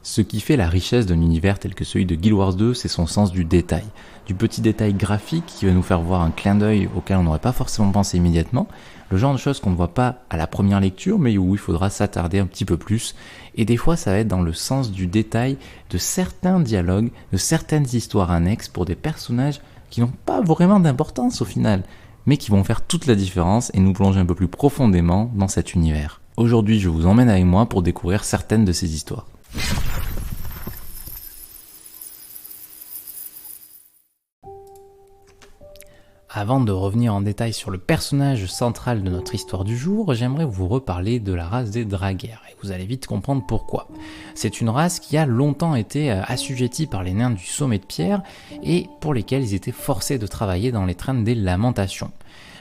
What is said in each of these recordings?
Ce qui fait la richesse d'un univers tel que celui de Guild Wars 2, c'est son sens du détail. Du petit détail graphique qui va nous faire voir un clin d'œil auquel on n'aurait pas forcément pensé immédiatement, le genre de choses qu'on ne voit pas à la première lecture, mais où il faudra s'attarder un petit peu plus. Et des fois, ça va être dans le sens du détail de certains dialogues, de certaines histoires annexes pour des personnages qui n'ont pas vraiment d'importance au final, mais qui vont faire toute la différence et nous plonger un peu plus profondément dans cet univers. Aujourd'hui, je vous emmène avec moi pour découvrir certaines de ces histoires. Avant de revenir en détail sur le personnage central de notre histoire du jour, j'aimerais vous reparler de la race des Draguers, et vous allez vite comprendre pourquoi. C'est une race qui a longtemps été assujettie par les nains du sommet de pierre, et pour lesquels ils étaient forcés de travailler dans les traînes des lamentations.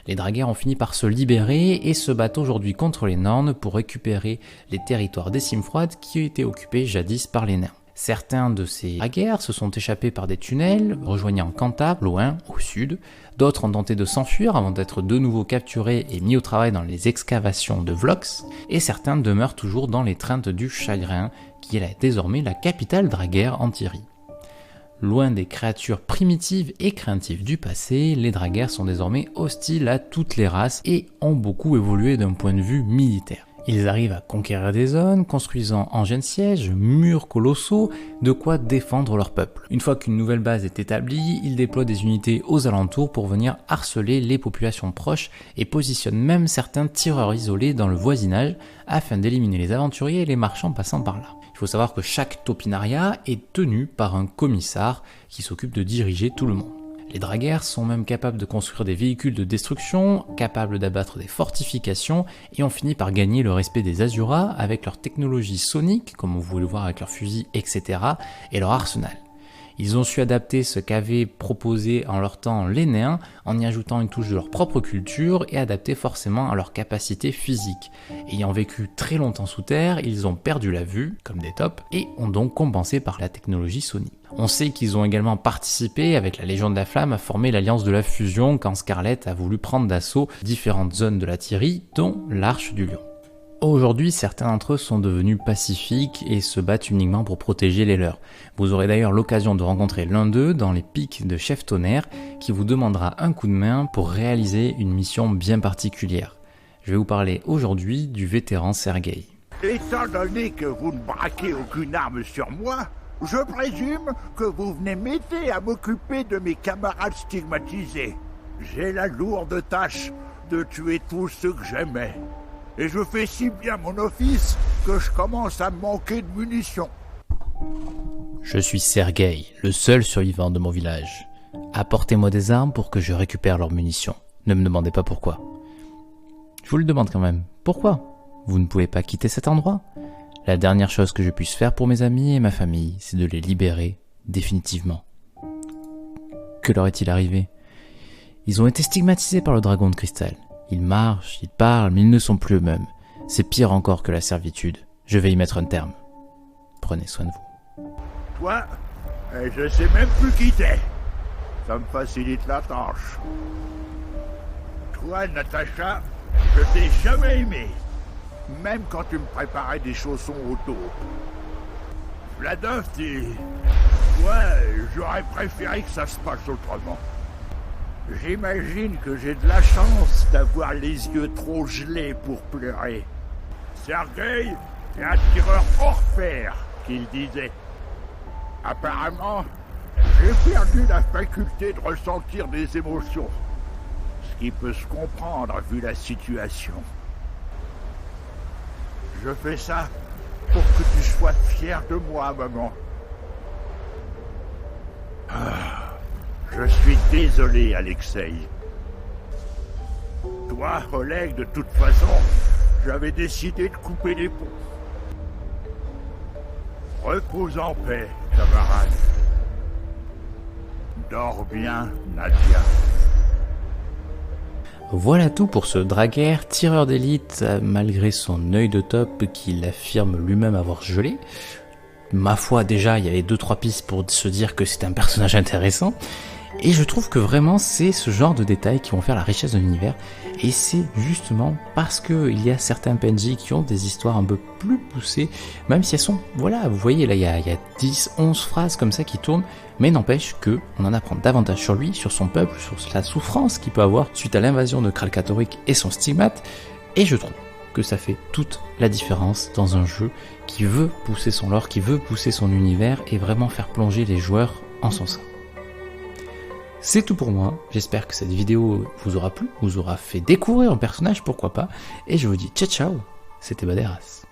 Les Draguers ont fini par se libérer et se battent aujourd'hui contre les Norns pour récupérer les territoires des cimes froides qui étaient occupés jadis par les nains. Certains de ces Draguers se sont échappés par des tunnels, rejoignant Cantab, loin, au sud. D'autres ont tenté de s'enfuir avant d'être de nouveau capturés et mis au travail dans les excavations de Vlox. Et certains demeurent toujours dans l'étreinte du Chagrin, qui est désormais la capitale draguère en Tyrie. Loin des créatures primitives et craintives du passé, les Draguers sont désormais hostiles à toutes les races et ont beaucoup évolué d'un point de vue militaire. Ils arrivent à conquérir des zones, construisant engins de siège, murs colossaux, de quoi défendre leur peuple. Une fois qu'une nouvelle base est établie, ils déploient des unités aux alentours pour venir harceler les populations proches et positionnent même certains tireurs isolés dans le voisinage afin d'éliminer les aventuriers et les marchands passant par là. Il faut savoir que chaque topinariat est tenu par un commissar qui s'occupe de diriger tout le monde. Les Draguers sont même capables de construire des véhicules de destruction, capables d'abattre des fortifications, et ont fini par gagner le respect des Azuras avec leur technologie sonique, comme vous pouvez le voir avec leurs fusils, etc., et leur arsenal. Ils ont su adapter ce qu'avaient proposé en leur temps les nains, en y ajoutant une touche de leur propre culture et adapté forcément à leur capacité physique. Ayant vécu très longtemps sous terre, ils ont perdu la vue, comme des tops, et ont donc compensé par la technologie sonique. On sait qu'ils ont également participé avec la Légion de la Flamme à former l'Alliance de la Fusion quand Scarlet a voulu prendre d'assaut différentes zones de la Tyrie, dont l'Arche du Lion. Aujourd'hui, certains d'entre eux sont devenus pacifiques et se battent uniquement pour protéger les leurs. Vous aurez d'ailleurs l'occasion de rencontrer l'un d'eux dans les pics de Chef Tonnerre qui vous demandera un coup de main pour réaliser une mission bien particulière. Je vais vous parler aujourd'hui du vétéran Sergueï. Étant donné que vous ne braquez aucune arme sur moi, je présume que vous venez m'aider à m'occuper de mes camarades stigmatisés. J'ai la lourde tâche de tuer tous ceux que j'aimais. Et je fais si bien mon office que je commence à manquer de munitions. Je suis Sergueï, le seul survivant de mon village. Apportez-moi des armes pour que je récupère leurs munitions. Ne me demandez pas pourquoi. Je vous le demande quand même. Pourquoi ? Vous ne pouvez pas quitter cet endroit ? La dernière chose que je puisse faire pour mes amis et ma famille, c'est de les libérer définitivement. Que leur est-il arrivé ? Ils ont été stigmatisés par le dragon de cristal. Ils marchent, ils parlent, mais ils ne sont plus eux-mêmes. C'est pire encore que la servitude. Je vais y mettre un terme. Prenez soin de vous. Toi, je sais même plus qui t'es. Ça me facilite la tâche. Toi, Natacha, je t'ai jamais aimé. Même quand tu me préparais des chaussons auto. Vladov, j'aurais préféré que ça se passe autrement. J'imagine que j'ai de la chance d'avoir les yeux trop gelés pour pleurer. Sergueï est un tireur hors pair, qu'il disait. Apparemment, j'ai perdu la faculté de ressentir des émotions. Ce qui peut se comprendre vu la situation. Je fais ça pour que tu sois fier de moi, maman. Je suis désolé, Alexei. Toi, Oleg, de toute façon, j'avais décidé de couper les ponts. Repose en paix, camarade. Dors bien, Nadia. Voilà tout pour ce Draguer, tireur d'élite, malgré son œil de top qu'il affirme lui-même avoir gelé. Ma foi, déjà, il y avait 2-3 pistes pour se dire que c'est un personnage intéressant. Et je trouve que vraiment c'est ce genre de détails qui vont faire la richesse de l'univers, et c'est justement parce qu'il y a certains PNJ qui ont des histoires un peu plus poussées, même si elles sont, voilà, vous voyez là il y a 10, 11 phrases comme ça qui tournent, mais n'empêche que on en apprend davantage sur lui, sur son peuple, sur la souffrance qu'il peut avoir suite à l'invasion de Kralkatorrik et son stigmate, et je trouve que ça fait toute la différence dans un jeu qui veut pousser son lore, qui veut pousser son univers et vraiment faire plonger les joueurs en son sein. C'est tout pour moi, j'espère que cette vidéo vous aura plu, vous aura fait découvrir un personnage, pourquoi pas, et je vous dis ciao ciao, c'était Baderas.